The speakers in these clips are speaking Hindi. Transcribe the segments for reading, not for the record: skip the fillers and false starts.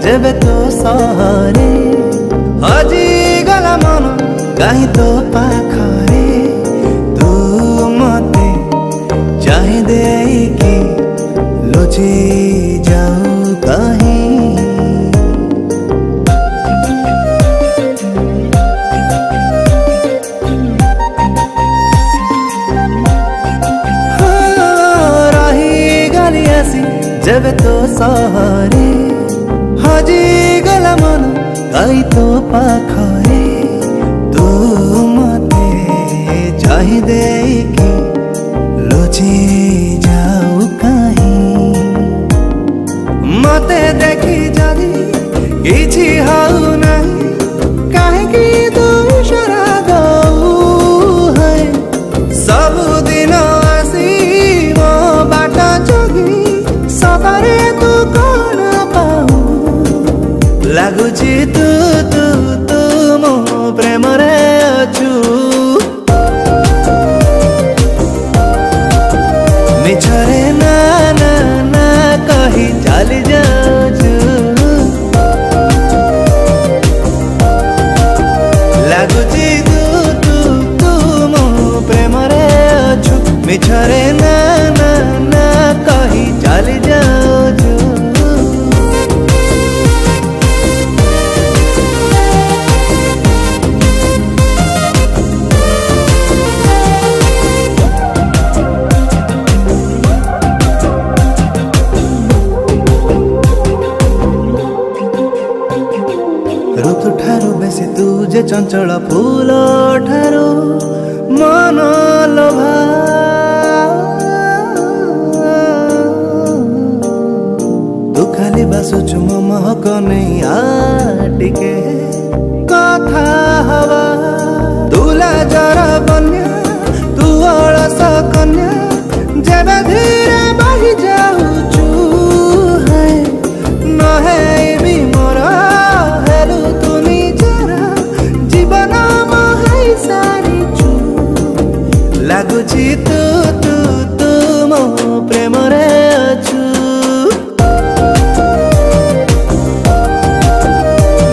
जेबे तो सहरे हजी गला मन कहीं तो पाखरे तू मते चाहे दे कि लुचि जाऊ कहीं रही गली ऐसी जेबे तो सहरे हजी गला मन कहीं तो पाखरे तू मते चाहे दे कि लुचि जाऊ कहीं मते देखी जदी किछि हाउ नहीं काहेकि तू इशारा दऊ है सब दिन आसी मो बाटा जगी सतारे तू कौन पाऊ लगुची तू तू तू मो प्रेम रे अछु मिछरे ना ना ना कही चली जाऊँ लगुची तू तू तू मो प्रेम रे अछु मिछरे ना ना ना कही चली जाऊँ ऋतु ठारू बेसी तू जे चंचल फूल ठारू मन लोभा तू खाली बासुचु मो महक नहीं आटिके कथा हवा तुला जर बन्या तू अलस कन्या जेबे धीरे बही जाऊचु है नहे भी मोरा लगुची तू तू तू मो प्रेम रे अछु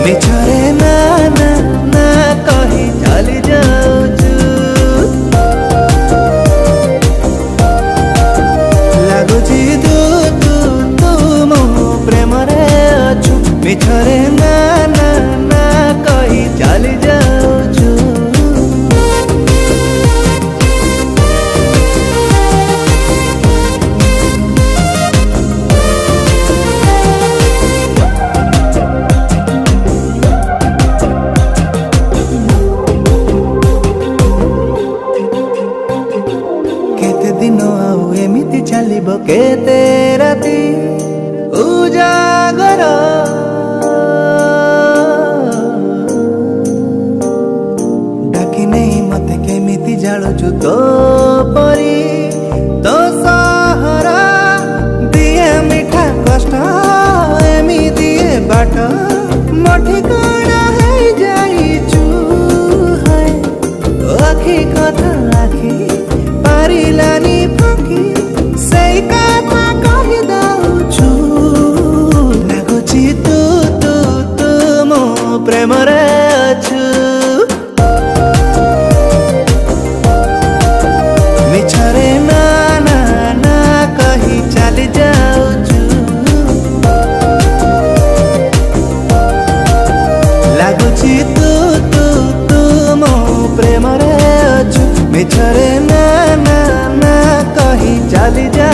मिछरे ना ना ना कही चली जाऊँ लगुची तू तू तू मो प्रेम रे अछु मिछरे ना ना ना कही चली जाऊँ दिन आउ एमिति चलिब केते राति उजागर डाकी नहीं मते केमिति जालुचु तो परी तो सहारा दिए मिठा कष्ट एमिति बाट मठी कणा है जाइचु है आखि कथा आखि पारिलानी फाकी सही कथा कही दउछु लगुची तू तू तू मो प्रेम रे अछु मिछरे ना ना ना कही चली जाऊँ लगुची तू तू तू मो प्रेम रे अछु मिछरे ना ना ना कही चली जा।